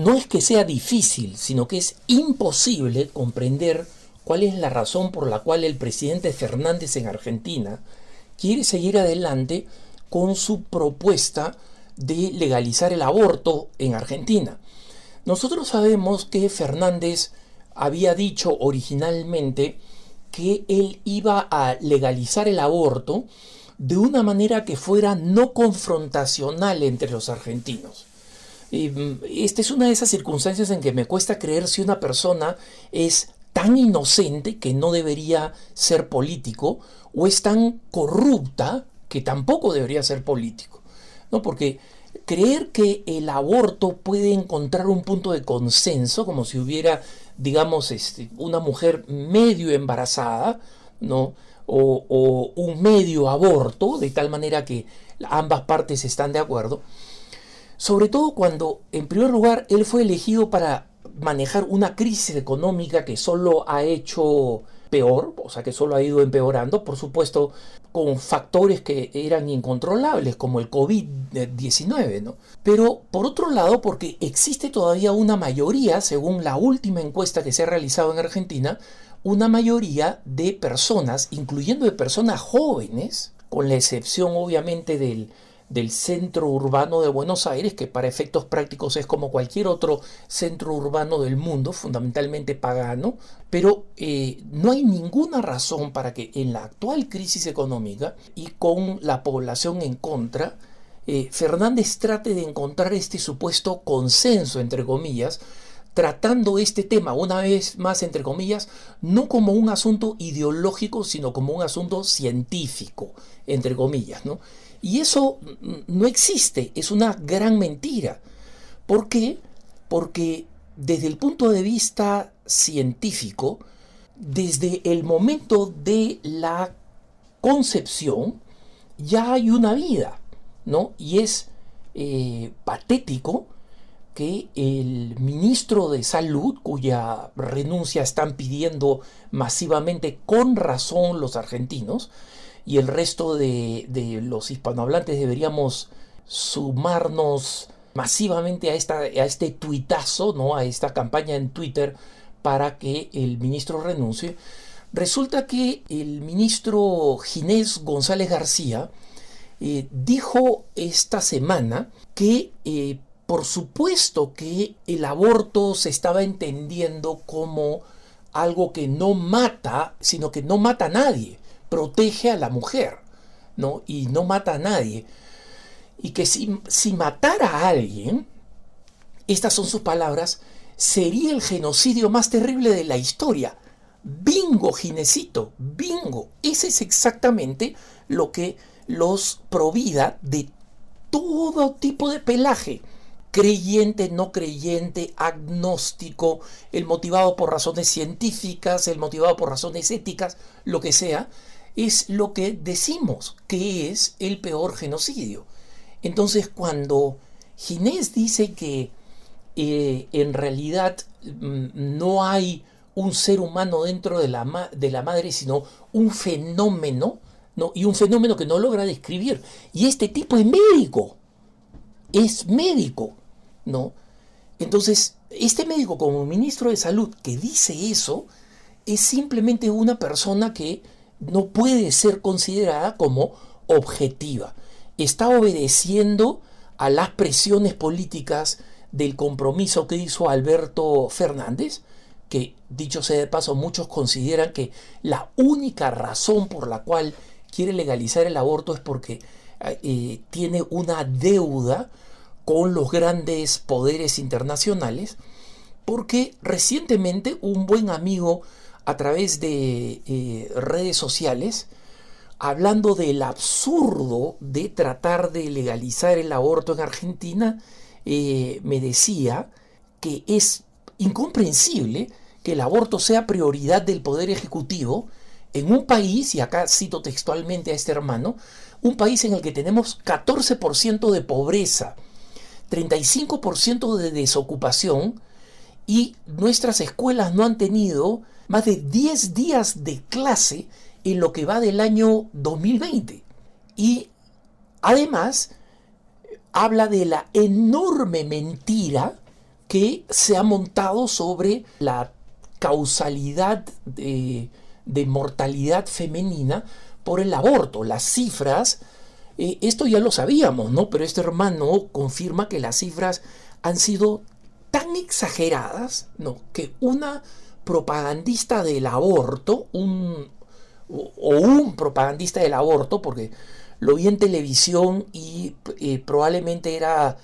no es que sea difícil, sino que es imposible comprender cuál es la razón por la cual el presidente Fernández en Argentina quiere seguir adelante con su propuesta de legalizar el aborto en Argentina. Nosotros sabemos que Fernández había dicho originalmente que él iba a legalizar el aborto de una manera que fuera no confrontacional entre los argentinos. Esta es una de esas circunstancias en que me cuesta creer si una persona es tan inocente que no debería ser político o es tan corrupta que tampoco debería ser político, ¿no? Porque creer que el aborto puede encontrar un punto de consenso, como si hubiera, digamos, una mujer medio embarazada, ¿no? O un medio aborto, de tal manera que ambas partes están de acuerdo, sobre todo cuando, en primer lugar, él fue elegido para manejar una crisis económica que solo ha hecho peor, o sea, que solo ha ido empeorando, por supuesto, con factores que eran incontrolables, como el COVID-19, ¿no? Pero, por otro lado, porque existe todavía una mayoría, según la última encuesta que se ha realizado en Argentina, una mayoría de personas, incluyendo de personas jóvenes, con la excepción, obviamente, del centro urbano de Buenos Aires, que para efectos prácticos es como cualquier otro centro urbano del mundo, fundamentalmente pagano, pero no hay ninguna razón para que en la actual crisis económica y con la población en contra, Fernández trate de encontrar este supuesto consenso, entre comillas, tratando este tema, una vez más, entre comillas, no como un asunto ideológico, sino como un asunto científico, entre comillas, ¿no? Y eso no existe, es una gran mentira. ¿Por qué? Porque desde el punto de vista científico, desde el momento de la concepción, ya hay una vida, ¿no? Y es patético que el ministro de Salud, cuya renuncia están pidiendo masivamente con razón los argentinos, y el resto de los hispanohablantes deberíamos sumarnos masivamente a este tuitazo, ¿no? A esta campaña en Twitter para que el ministro renuncie. Resulta que el ministro Ginés González García dijo esta semana que por supuesto que el aborto se estaba entendiendo como algo que no mata, sino que no mata a nadie. Protege a la mujer, ¿no? Y no mata a nadie. Y que si matara a alguien, estas son sus palabras, sería el genocidio más terrible de la historia. Bingo, Ginecito, bingo. Ese es exactamente lo que los provida de todo tipo de pelaje. Creyente, no creyente, agnóstico, el motivado por razones científicas, el motivado por razones éticas, lo que sea, es lo que decimos que es el peor genocidio. Entonces, cuando Ginés dice que en realidad no hay un ser humano dentro de la madre, sino un fenómeno, ¿no? Y un fenómeno que no logra describir. Y este tipo es médico, ¿no? Entonces, este médico como ministro de Salud que dice eso, es simplemente una persona que no puede ser considerada como objetiva. Está obedeciendo a las presiones políticas del compromiso que hizo Alberto Fernández, que dicho sea de paso, muchos consideran que la única razón por la cual quiere legalizar el aborto es porque tiene una deuda con los grandes poderes internacionales, porque recientemente un buen amigo a través de redes sociales, hablando del absurdo de tratar de legalizar el aborto en Argentina, me decía que es incomprensible que el aborto sea prioridad del Poder Ejecutivo en un país, y acá cito textualmente a este hermano, un país en el que tenemos 14% de pobreza, 35% de desocupación, y nuestras escuelas no han tenido más de 10 días de clase en lo que va del año 2020. Y además habla de la enorme mentira que se ha montado sobre la causalidad de mortalidad femenina por el aborto. Las cifras, esto ya lo sabíamos, ¿no? Pero este hermano confirma que las cifras han sido tan exageradas, ¿no?, que una propagandista del aborto, un propagandista del aborto, porque lo vi en televisión y probablemente era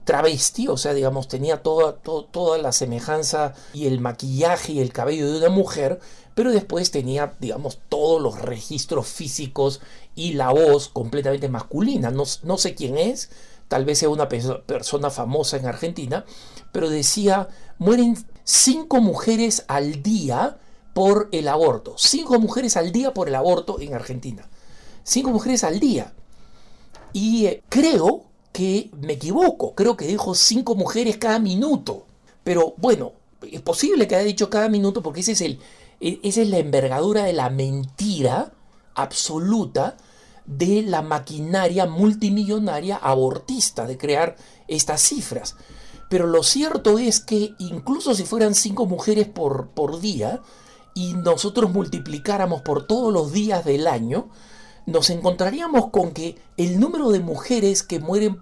travesti, o sea, digamos, tenía toda la semejanza y el maquillaje y el cabello de una mujer, pero después tenía, digamos, todos los registros físicos y la voz completamente masculina. No sé quién es, tal vez sea una persona famosa en Argentina, pero decía, mueren 5 mujeres al día por el aborto. 5 mujeres al día por el aborto en Argentina. 5 mujeres al día. Y creo que me equivoco. Creo que dijo 5 mujeres cada minuto. Pero bueno, es posible que haya dicho cada minuto porque esa es la envergadura de la mentira absoluta de la maquinaria multimillonaria abortista de crear estas cifras. Pero lo cierto es que incluso si fueran 5 mujeres por día y nosotros multiplicáramos por todos los días del año, nos encontraríamos con que el número de mujeres que mueren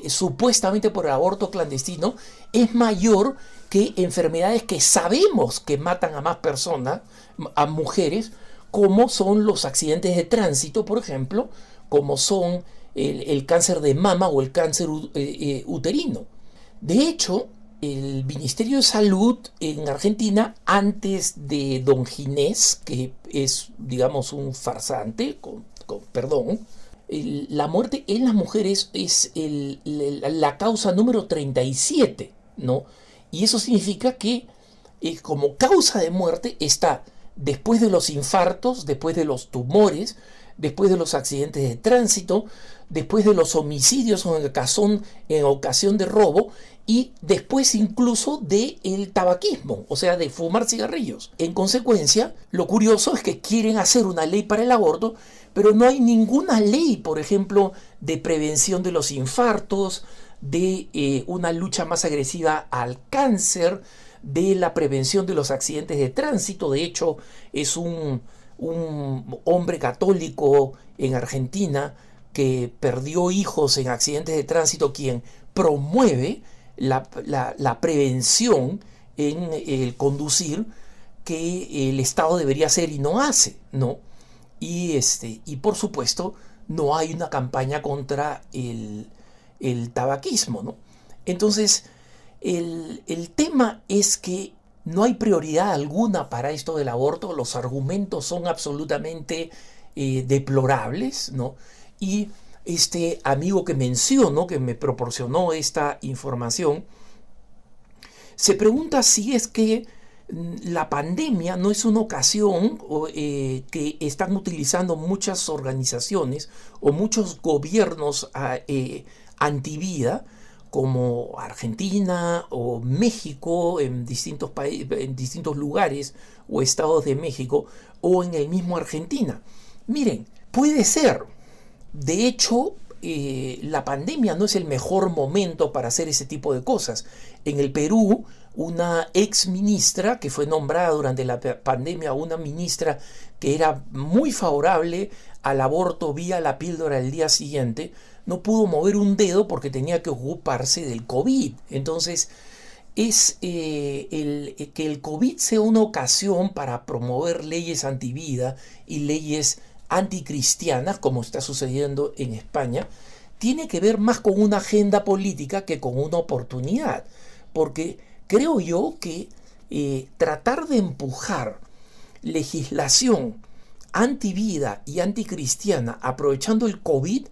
supuestamente por el aborto clandestino es mayor que enfermedades que sabemos que matan a más personas, a mujeres, como son los accidentes de tránsito, por ejemplo, como son el cáncer de mama o el cáncer uterino. De hecho, el Ministerio de Salud en Argentina, antes de Don Ginés, que es, digamos, un farsante, perdón, la muerte en las mujeres es la causa número 37, ¿no? Y eso significa que como causa de muerte está después de los infartos, después de los tumores, después de los accidentes de tránsito, después de los homicidios en ocasión de robo y después incluso del tabaquismo, o sea, de fumar cigarrillos. En consecuencia, lo curioso es que quieren hacer una ley para el aborto, pero no hay ninguna ley, por ejemplo, de prevención de los infartos, de una lucha más agresiva al cáncer, de la prevención de los accidentes de tránsito. De hecho, es un hombre católico en Argentina que perdió hijos en accidentes de tránsito quien promueve la prevención en el conducir que el Estado debería hacer y no hace, ¿no? Y por supuesto no hay una campaña contra el tabaquismo, ¿no? Entonces el tema es que no hay prioridad alguna para esto del aborto, los argumentos son absolutamente deplorables, ¿no? Y este amigo que menciono, que me proporcionó esta información, se pregunta si es que la pandemia no es una ocasión que están utilizando muchas organizaciones o muchos gobiernos antivida, como Argentina o México, en distintos lugares o estados de México, o en el mismo Argentina. Miren, puede ser. De hecho, la pandemia no es el mejor momento para hacer ese tipo de cosas. En el Perú, una ex ministra que fue nombrada durante la pandemia, una ministra que era muy favorable al aborto vía la píldora el día siguiente, no pudo mover un dedo porque tenía que ocuparse del COVID. Entonces, es que el COVID sea una ocasión para promover leyes antivida y leyes anticristianas, como está sucediendo en España, tiene que ver más con una agenda política que con una oportunidad. Porque creo yo que tratar de empujar legislación antivida y anticristiana aprovechando el COVID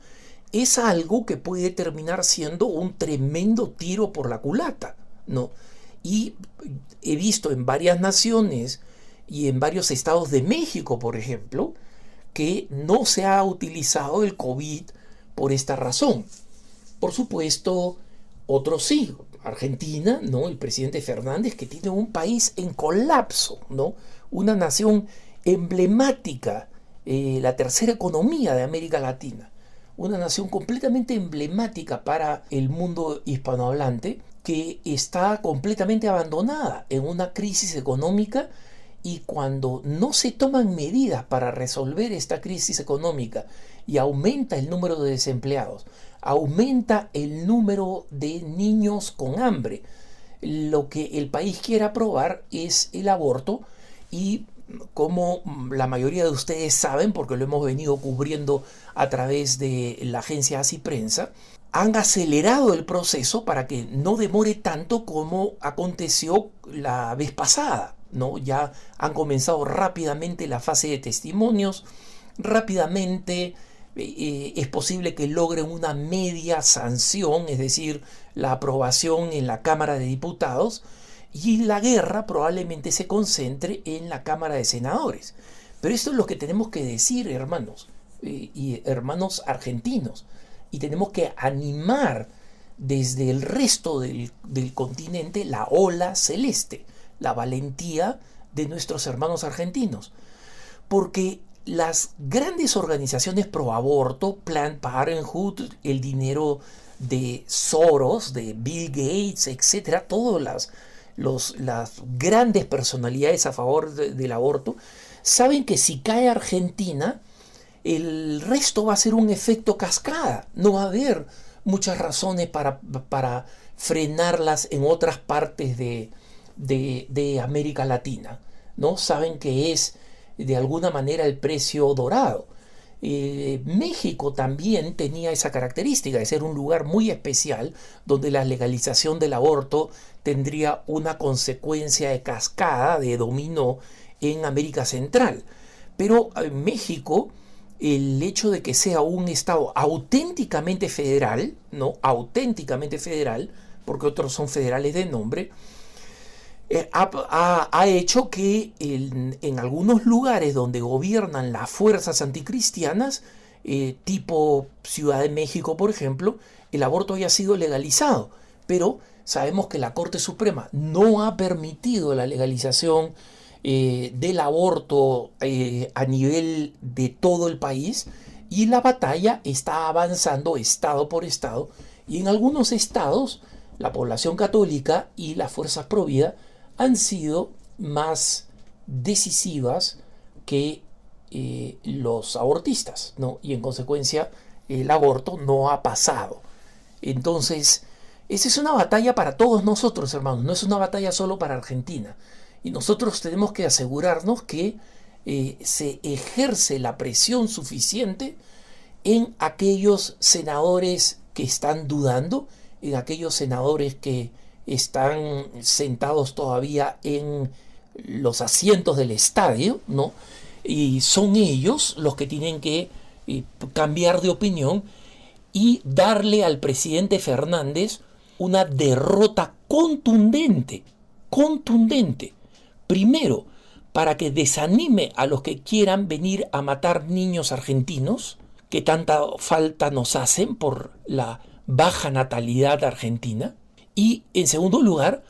es algo que puede terminar siendo un tremendo tiro por la culata, ¿no? Y he visto en varias naciones y en varios estados de México, por ejemplo, que no se ha utilizado el COVID por esta razón. Por supuesto, otros sí. Argentina, ¿no? El presidente Fernández, que tiene un país en colapso, ¿no? Una nación emblemática, la tercera economía de América Latina. Una nación completamente emblemática para el mundo hispanohablante que está completamente abandonada en una crisis económica, y cuando no se toman medidas para resolver esta crisis económica y aumenta el número de desempleados, aumenta el número de niños con hambre, lo que el país quiere aprobar es el aborto. Y como la mayoría de ustedes saben, porque lo hemos venido cubriendo a través de la agencia Así Prensa, han acelerado el proceso para que no demore tanto como aconteció la vez pasada, ¿no? Ya han comenzado rápidamente la fase de testimonios, rápidamente es posible que logren una media sanción, es decir, la aprobación en la Cámara de Diputados, y la guerra probablemente se concentre en la Cámara de Senadores. Pero esto es lo que tenemos que decir, hermanos, y hermanos argentinos, y tenemos que animar desde el resto del continente la ola celeste, la valentía de nuestros hermanos argentinos, porque las grandes organizaciones pro aborto, Planned Parenthood, el dinero de Soros, de Bill Gates, etcétera, todas las grandes personalidades a favor del aborto, saben que si cae Argentina, el resto va a ser un efecto cascada. No va a haber muchas razones para frenarlas en otras partes de América Latina, ¿no? Saben que es de alguna manera el precio dorado. México también tenía esa característica de ser un lugar muy especial donde la legalización del aborto tendría una consecuencia de cascada, de dominó en América Central. Pero en México, el hecho de que sea un estado auténticamente federal, ¿no? Auténticamente federal, porque otros son federales de nombre, ha hecho que en algunos lugares donde gobiernan las fuerzas anticristianas, tipo Ciudad de México, por ejemplo, el aborto haya sido legalizado. Pero sabemos que la Corte Suprema no ha permitido la legalización del aborto a nivel de todo el país, y la batalla está avanzando estado por estado, y en algunos estados la población católica y las fuerzas pro vida han sido más decisivas que los abortistas, ¿no? Y en consecuencia el aborto no ha pasado. Entonces, esa es una batalla para todos nosotros, hermanos, no es una batalla solo para Argentina. Y nosotros tenemos que asegurarnos que se ejerce la presión suficiente en aquellos senadores que están dudando, en aquellos senadores que están sentados todavía en los asientos del estadio, ¿no? Y son ellos los que tienen que cambiar de opinión y darle al presidente Fernández una derrota contundente. Primero, para que desanime a los que quieran venir a matar niños argentinos, que tanta falta nos hacen por la baja natalidad argentina. Y en segundo lugar,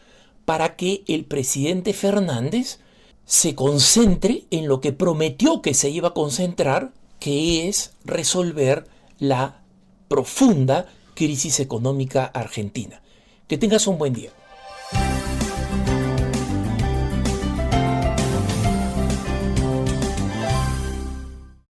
para que el presidente Fernández se concentre en lo que prometió que se iba a concentrar, que es resolver la profunda crisis económica argentina. Que tengas un buen día.